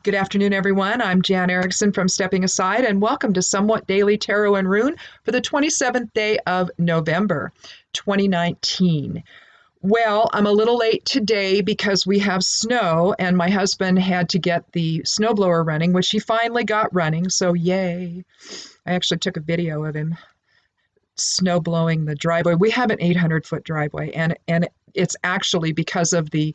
Good afternoon, everyone. I'm Jan Erickson from Stepping Aside, and welcome to Somewhat Daily Tarot and Rune for the 27th day of November, 2019. Well, I'm a little late today because we have snow, and my husband had to get the snowblower running, which he finally got running, so yay. I actually took a video of him snow blowing the driveway. We have an 800-foot driveway, and it's actually because of the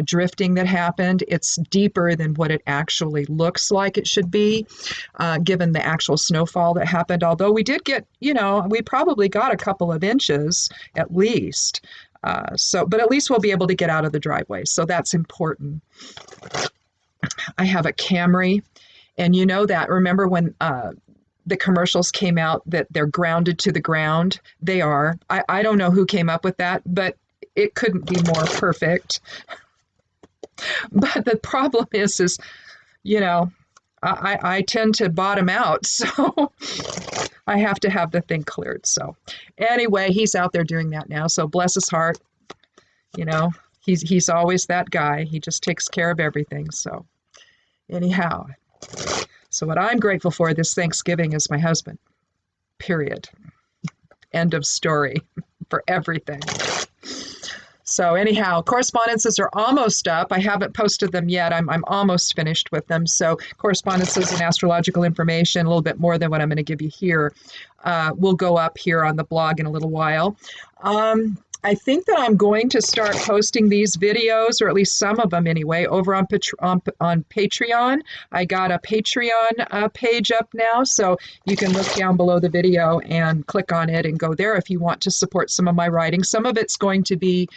drifting that happened. It's deeper than what it actually looks like it should be, given the actual snowfall that happened. Although we did get, we probably got a couple of inches at least. But at least we'll be able to get out of the driveway. So that's important. I have a Camry, and you know that. Remember when the commercials came out that they're grounded to the ground? They are. I don't know who came up with that, but it couldn't be more perfect. But the problem is, I tend to bottom out, so I have to have the thing cleared. So anyway, he's out there doing that now. So bless his heart. He's always that guy. He just takes care of everything. So anyhow, so what I'm grateful for this Thanksgiving is my husband. Period. End of story for everything. So anyhow, correspondences are almost up. I haven't posted them yet. I'm almost finished with them. So correspondences and astrological information, a little bit more than what I'm going to give you here, will go up here on the blog in a little while. I think that I'm going to start posting these videos, or at least some of them anyway, over on Patreon. I got a Patreon page up now, so you can look down below the video and click on it and go there if you want to support some of my writing. Some of it's going to be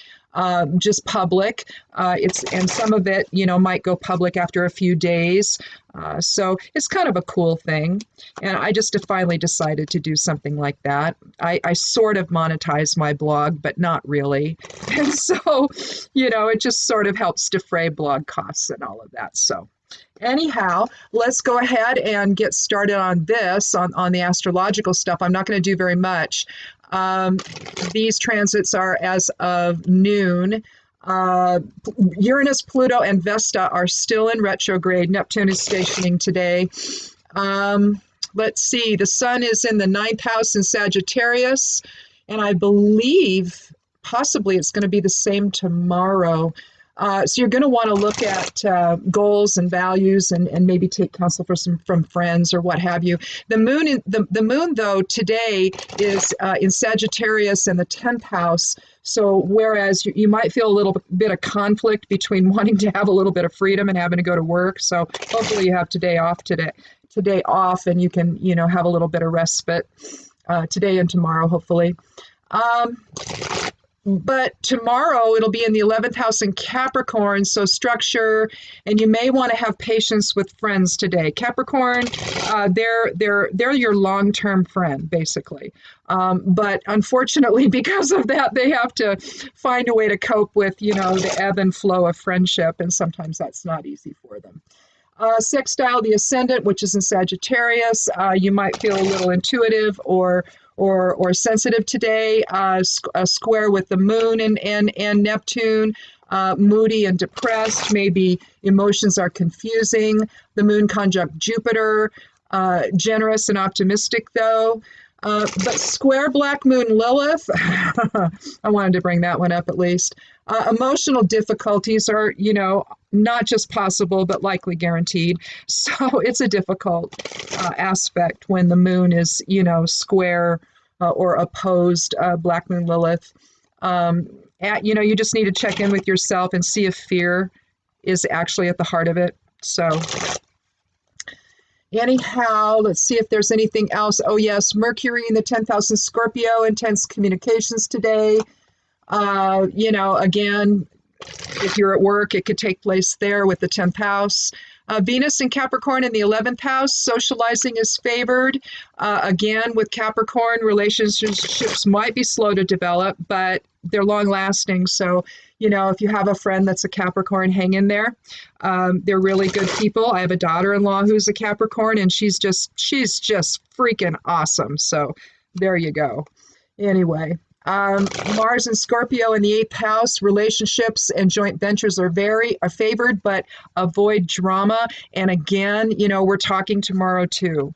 just public. And some of it, might go public after a few days. So it's kind of a cool thing. And I just finally decided to do something like that. I sort of monetize my blog, but not really. And so, it just sort of helps defray blog costs and all of that. So anyhow, let's go ahead and get started on this, on the astrological stuff. I'm not going to do very much. These transits are as of noon. Uranus, Pluto, and Vesta are still in retrograde. Neptune is stationing today. Let's see, the sun is in the ninth house in Sagittarius, and I believe possibly it's going to be the same tomorrow. So you're going to want to look at goals and values and maybe take counsel from friends or what have you. The moon though today is in Sagittarius in the 10th house. So whereas you might feel a little bit of conflict between wanting to have a little bit of freedom and having to go to work. So hopefully you have today off and you can have a little bit of respite today and tomorrow hopefully. But tomorrow it'll be in the 11th house in Capricorn, so structure, and you may want to have patience with friends today. Capricorn, they're your long-term friend, basically. But unfortunately, because of that, they have to find a way to cope with, the ebb and flow of friendship, and sometimes that's not easy for them. Sextile the ascendant, which is in Sagittarius, you might feel a little intuitive or sensitive today. A square with the moon and Neptune, moody and depressed. Maybe emotions are confusing. The moon conjunct Jupiter, generous and optimistic though. But square black moon Lilith, I wanted to bring that one up at least. Emotional difficulties are, not just possible, but likely guaranteed. So it's a difficult aspect when the moon is, square or opposed black moon Lilith. You just need to check in with yourself and see if fear is actually at the heart of it. So anyhow, let's see if there's anything else. Oh yes, Mercury in the 10th house in Scorpio, intense communications today. Again, if you're at work, it could take place there with the 10th house. Venus in Capricorn in the 11th house, socializing is favored. Again, with Capricorn, relationships might be slow to develop, but they're long lasting. So, if you have a friend that's a Capricorn, hang in there. They're really good people. I have a daughter-in-law who's a Capricorn, and she's just freaking awesome. So there you go. Anyway, Mars and Scorpio in the 8th house, relationships and joint ventures are favored, but avoid drama. And again, we're talking tomorrow too.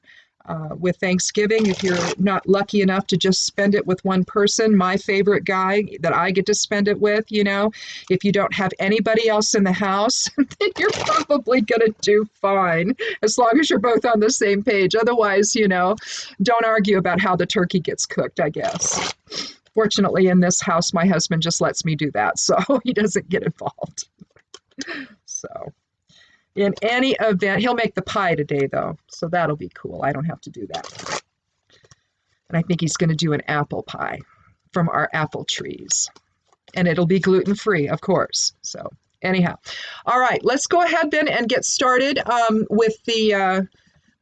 With Thanksgiving, if you're not lucky enough to just spend it with one person, my favorite guy that I get to spend it with, if you don't have anybody else in the house, then you're probably going to do fine as long as you're both on the same page. Otherwise, don't argue about how the turkey gets cooked, I guess. Fortunately, in this house, my husband just lets me do that, so he doesn't get involved. So, in any event, he'll make the pie today, though, so that'll be cool. I don't have to do that. And I think he's going to do an apple pie from our apple trees. And it'll be gluten-free, of course. So, anyhow. All right, let's go ahead then and get started with the...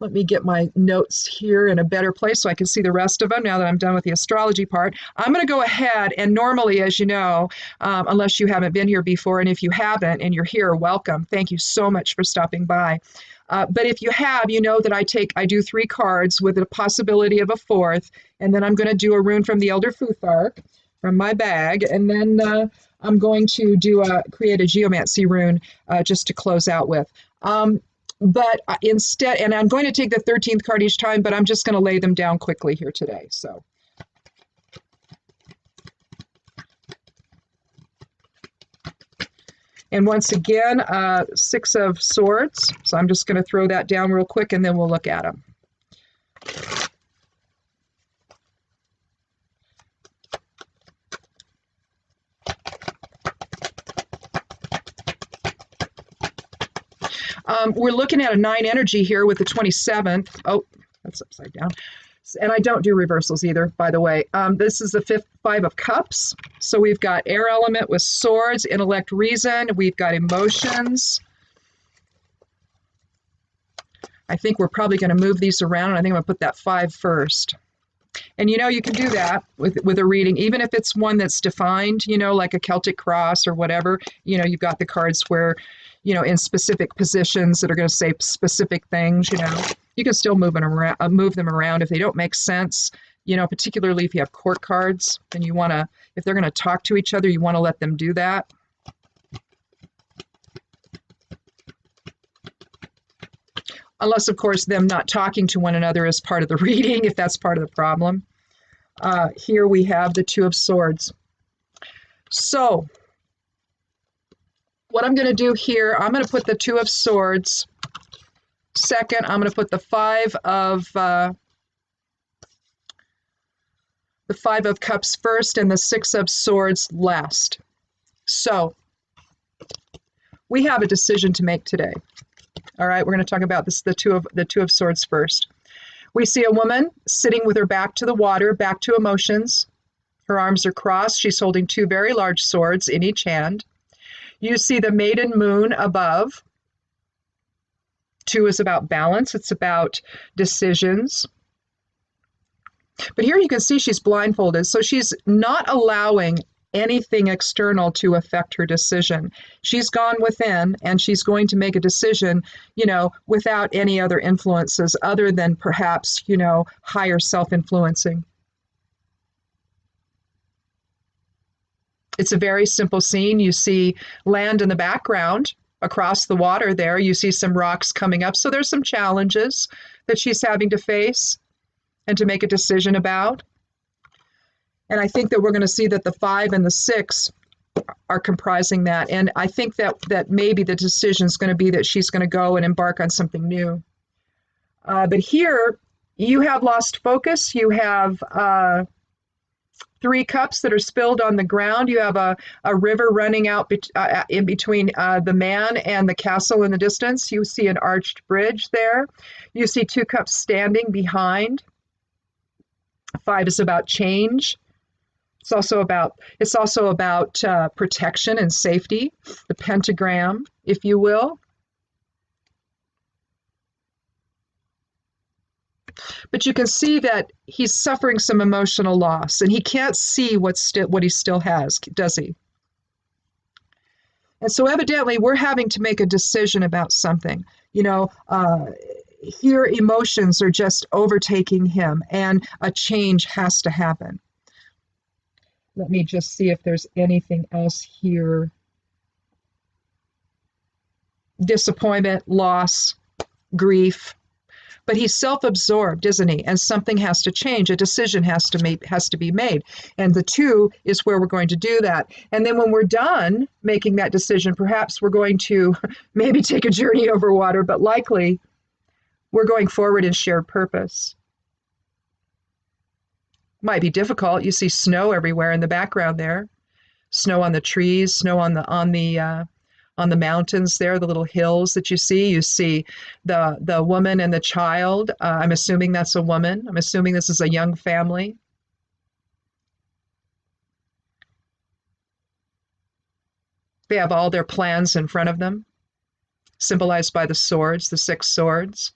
let me get my notes here in a better place so I can see the rest of them now that I'm done with the astrology part. I'm going to go ahead, and normally, as you know, unless you haven't been here before, and if you haven't and you're here, welcome. Thank you so much for stopping by. But if you have, you know that I do 3 cards with the possibility of a 4th, and then I'm going to do a rune from the Elder Futhark from my bag, and then I'm going to create a geomancy rune just to close out with. But instead, and I'm going to take the 13th card each time, but I'm just going to lay them down quickly here today. So, and once again, 6 of Swords. So I'm just going to throw that down real quick, and then we'll look at them. We're looking at a 9 energy here with the 27th. Oh, that's upside down. And I don't do reversals either, by the way. This is the 5 of Cups. So we've got air element with swords, intellect, reason. We've got emotions. I think we're probably going to move these around, and I think I'm going to put that 5 first. And you can do that with a reading, even if it's one that's defined, like a Celtic cross or whatever. You've got the cards where, in specific positions that are going to say specific things. You can still move them around if they don't make sense. Particularly if you have court cards, then you want to, if they're going to talk to each other, you want to let them do that. Unless, of course, them not talking to one another is part of the reading, if that's part of the problem. Here we have the 2 of Swords. So, what I'm going to do here, I'm going to put the 2 of Swords second. I'm going to put the 5 of Cups first, and the 6 of Swords last. So, we have a decision to make today. All right, we're going to talk about this, the two of Swords first. We see a woman sitting with her back to the water, back to emotions. Her arms are crossed. She's holding 2 very large swords in each hand. You see the maiden moon above. 2 is about balance. It's about decisions. But here you can see she's blindfolded, so she's not allowing anything external to affect her decision. She's gone within, and she's going to make a decision, without any other influences other than perhaps, higher self-influencing. It's a very simple scene. You see land in the background across the water there. You see some rocks coming up. So there's some challenges that she's having to face and to make a decision about. And I think that we're going to see that the 5 and the 6 are comprising that. And I think that maybe the decision is going to be that she's going to go and embark on something new. But here, you have lost focus. You have 3 cups that are spilled on the ground. You have a river running out in between the man and the castle in the distance. You see an arched bridge there. You see 2 cups standing behind. 5 is about change. It's also about protection and safety, the pentagram, if you will. But you can see that he's suffering some emotional loss, and he can't see what he still has, does he? And so evidently we're having to make a decision about something. Here emotions are just overtaking him, and a change has to happen. Let me just see if there's anything else here. Disappointment, loss, grief. But he's self-absorbed, isn't he? And something has to change. A decision has to be made. And the 2 is where we're going to do that. And then when we're done making that decision, perhaps we're going to maybe take a journey over water, but likely we're going forward in shared purpose. Might be difficult. You see snow everywhere in the background there. Snow on the trees, snow on the mountains there, the little hills that you see. You see the woman and the child. I'm assuming that's a woman. I'm assuming this is a young family. They have all their plans in front of them, symbolized by the swords, the 6 swords.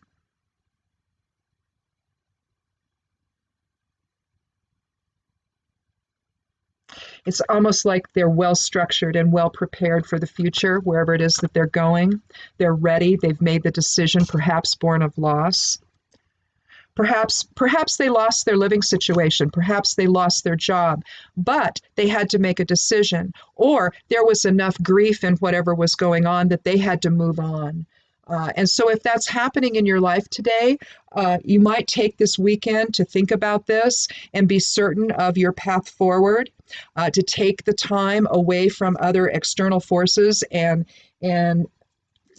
It's almost like they're well structured and well prepared for the future, wherever it is that they're going. They're ready. They've made the decision, perhaps born of loss. Perhaps they lost their living situation. Perhaps they lost their job, but they had to make a decision. Or there was enough grief in whatever was going on that they had to move on. And so if that's happening in your life today, you might take this weekend to think about this and be certain of your path forward, to take the time away from other external forces and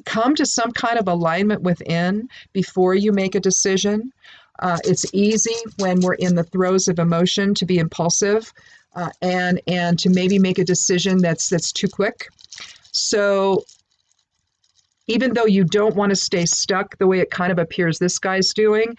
come to some kind of alignment within before you make a decision. It's easy when we're in the throes of emotion to be impulsive and to maybe make a decision that's too quick. So even though you don't want to stay stuck the way it kind of appears this guy's doing,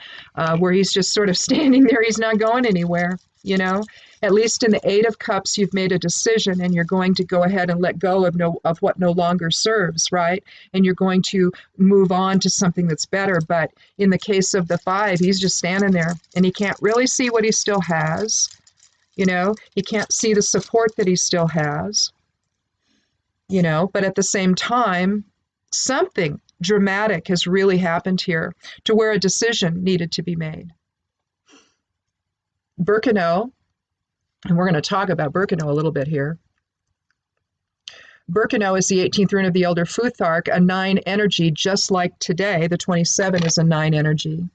where he's just sort of standing there, he's not going anywhere, you know? At least in the 8 of Cups, you've made a decision and you're going to go ahead and let go of what no longer serves, right? And you're going to move on to something that's better. But in the case of the 5, he's just standing there and he can't really see what he still has, you know? He can't see the support that he still has, you know? But at the same time, something dramatic has really happened here to where a decision needed to be made. Birkenau, and we're going to talk about Birkenau a little bit here. Birkenau is the 18th rune of the Elder Futhark, a 9 energy, just like today, the 27 is a 9 energy.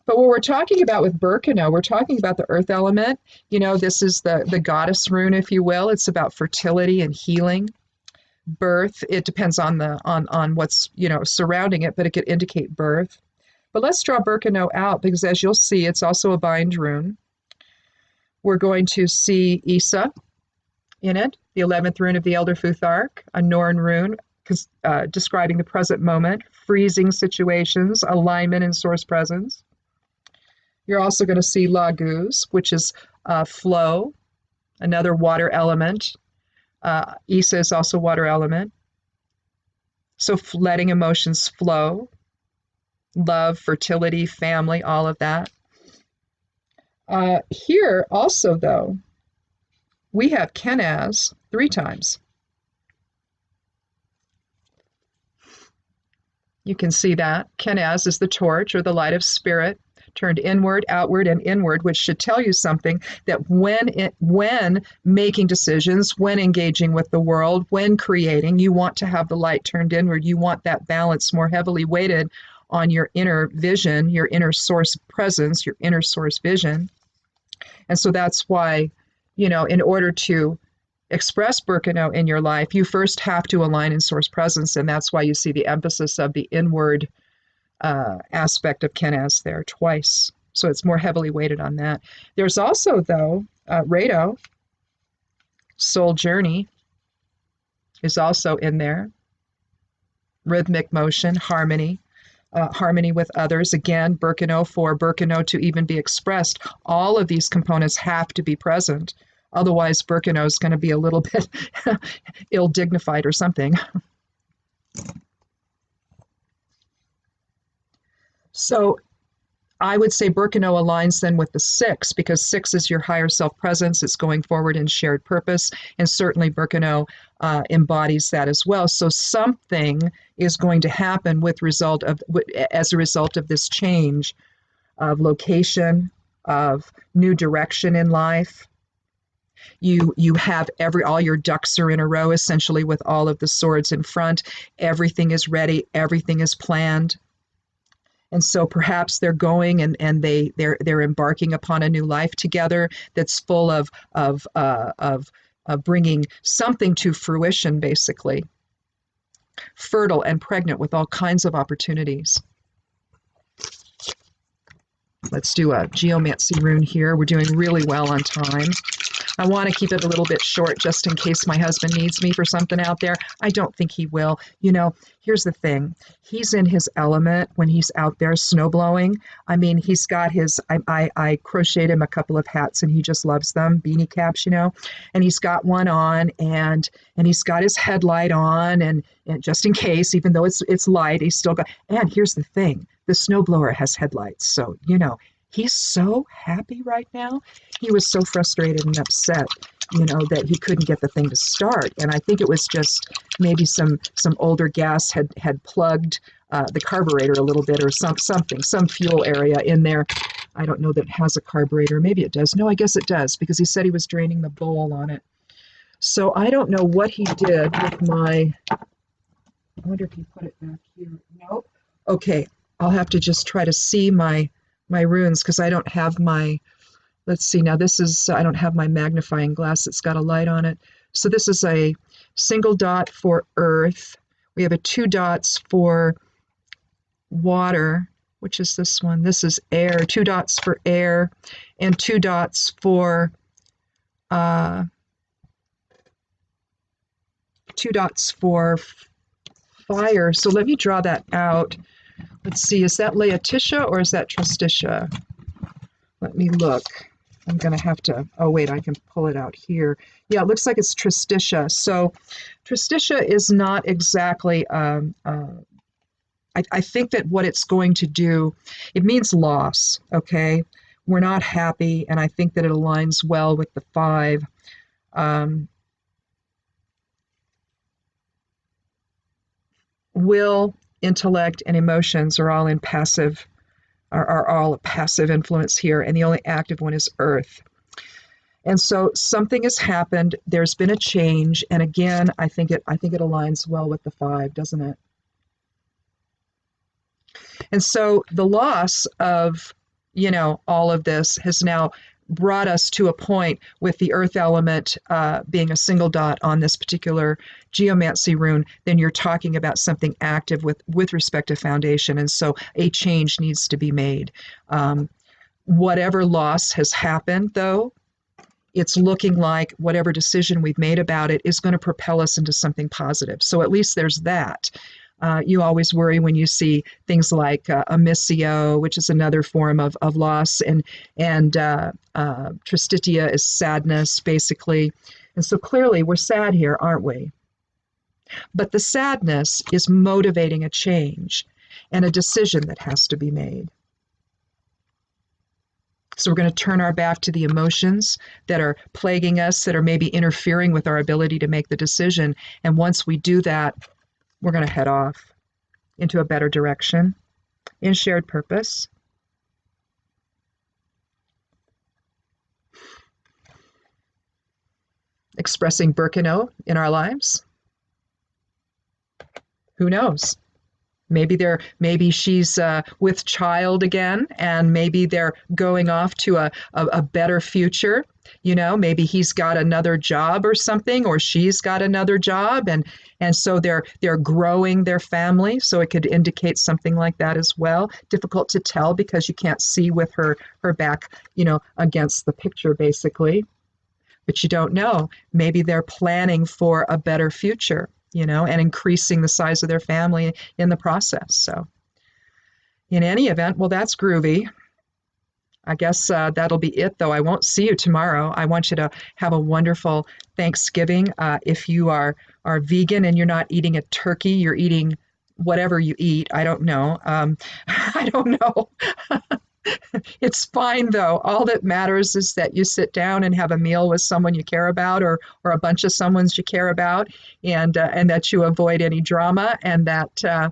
But what we're talking about with Birkenau, we're talking about the earth element. You know, this is the goddess rune, if you will. It's about fertility and healing. Birth, it depends on what's, you know, surrounding it, but it could indicate birth. But let's draw Birkenau out because as you'll see, it's also a bind rune. We're going to see Isa in it, the 11th rune of the Elder Futhark, a Norn rune, describing the present moment, freezing situations, alignment and source presence. You're also going to see Laguz, which is flow, another water element. Isa is also water element. So letting emotions flow, love, fertility, family, all of that. Here also, though, we have Kenaz 3 times. You can see that. Kenaz is the torch or the light of spirit, turned inward, outward, and inward, which should tell you something that when making decisions, when engaging with the world, when creating, you want to have the light turned inward. You want that balance more heavily weighted on your inner vision, your inner source presence, your inner source vision. And so that's why, you know, in order to express Birkenau in your life, you first have to align in source presence. And that's why you see the emphasis of the inward aspect of Kenaz there twice. So it's more heavily weighted on that. There's also, though, Rado, soul journey, is also in there. Rhythmic motion, harmony. Harmony with others. Again, Birkenau, for Birkenau to even be expressed, all of these components have to be present. Otherwise, Birkenau is going to be a little bit ill-dignified or something. So I would say Birkenau aligns then with the 6 because 6 is your higher self-presence. It's going forward in shared purpose. And certainly Birkenau embodies that as well. So something is going to happen as a result of this change of location, of new direction in life. You have all your ducks are in a row, essentially, with all of the swords in front. Everything is ready, everything is planned. And so perhaps they're going and they're embarking upon a new life together that's full of bringing something to fruition, basically. Fertile and pregnant with all kinds of opportunities. Let's do a geomancy rune here. We're doing really well on time. I want to keep it a little bit short just in case my husband needs me for something out there. I don't think he will. You know, here's the thing. He's in his element when he's out there snowblowing. I mean, he's got his, I crocheted him a couple of hats and he just loves them, beanie caps, you know, and he's got one on and he's got his headlight on and just in case, even though it's light, he's still got, and here's the thing, the snowblower has headlights. So, you know, he's so happy right now. He was so frustrated and upset, you know, that he couldn't get the thing to start. And I think it was just maybe some older gas had plugged the carburetor a little bit or some fuel area in there. I don't know that it has a carburetor. Maybe it does. No, I guess it does because he said he was draining the bowl on it. So I don't know what he did with my, I wonder if he put it back here. Nope. Okay, I'll have to just try to see my runes because I don't have my, let's see, now this is, I don't have my magnifying glass. It's got a light on it. So this is a single dot for earth. We have a 2 dots for water, which is this one. This is air, 2 dots for air, and 2 dots for, 2 dots for fire. So let me draw that out. Let's see, is that Laetitia or is that Trustitia? Let me look. I'm going to have to, oh wait, I can pull it out here. Yeah, it looks like it's Trustitia. So Trustitia is not exactly, I think that what it's going to do, it means loss, okay? We're not happy, and I think that it aligns well with the 5. Will, intellect, and emotions are all in passive, are all a passive influence here, and the only active one is earth. And so something has happened. There's been a change, and again, I think it aligns well with the 5, doesn't it? And so the loss of, you know, all of this has now brought us to a point with the earth element being a single dot on this particular geomancy rune. Then you're talking about something active with respect to foundation, and so a change needs to be made. Whatever loss has happened, though, it's looking like whatever decision we've made about it is going to propel us into something positive. So at least there's that. You always worry when you see things like a missio, which is another form of loss, and tristitia is sadness, basically. And so clearly we're sad here, aren't we? But the sadness is motivating a change and a decision that has to be made. So we're going to turn our back to the emotions that are plaguing us, that are maybe interfering with our ability to make the decision. And once we do that, we're going to head off into a better direction in shared purpose. Expressing Birkenau in our lives. Who knows? Maybe she's with child again, and maybe they're going off to a better future. You know, maybe he's got another job or something, or she's got another job, and so they're growing their family. So it could indicate something like that as well. Difficult to tell because you can't see with her back, you know, against the picture, basically. But you don't know. Maybe they're planning for a better future, you know, and increasing the size of their family in the process. So in any event, well, that's groovy. I guess that'll be it, though. I won't see you tomorrow. I want you to have a wonderful Thanksgiving. If you are vegan and you're not eating a turkey, you're eating whatever you eat. I don't know. I don't know. It's fine, though. All that matters is that you sit down and have a meal with someone you care about, or a bunch of someones you care about, and that you avoid any drama, and that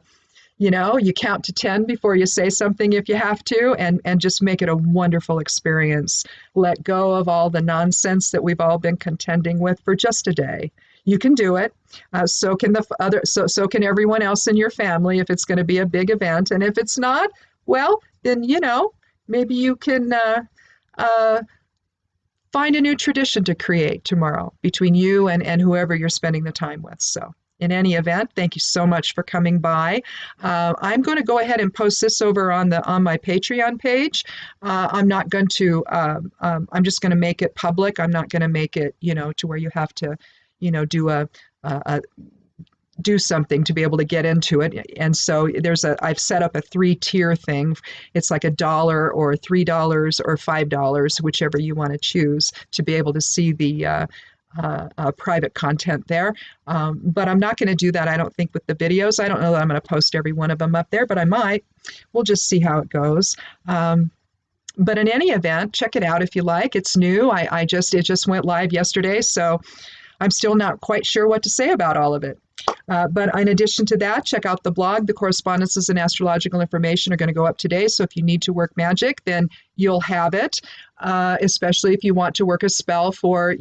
You count to 10 before you say something if you have to, and just make it a wonderful experience. Let go of all the nonsense that we've all been contending with for just a day. You can do it. So can so can everyone else in your family if it's going to be a big event. And if it's not, well, then maybe you can find a new tradition to create tomorrow between you and whoever you're spending the time with. So in any event, thank you so much for coming by. I'm going to go ahead and post this over on my Patreon page. I'm not going to. I'm just going to make it public. I'm not going to make it, to where you have to, do something to be able to get into it. And so I've set up a 3-tier thing. It's like $1 or $3 or $5, whichever you want to choose, to be able to see the private content there. But I'm not going to do that, I don't think, with the videos. I don't know that I'm going to post every one of them up there, but I might. We'll just see how it goes. But in any event, check it out if you like. It's new. It just went live yesterday, so I'm still not quite sure what to say about all of it. But in addition to that, check out the blog. The correspondences and astrological information are going to go up today. So if you need to work magic, then you'll have it, especially if you want to work a spell for,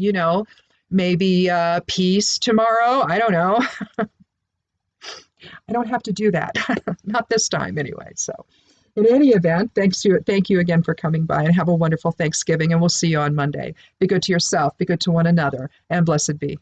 maybe peace tomorrow. I don't know. I don't have to do that. Not this time anyway. So in any event, thank you again for coming by, and have a wonderful Thanksgiving, and we'll see you on Monday. Be good to yourself, be good to one another, and blessed be.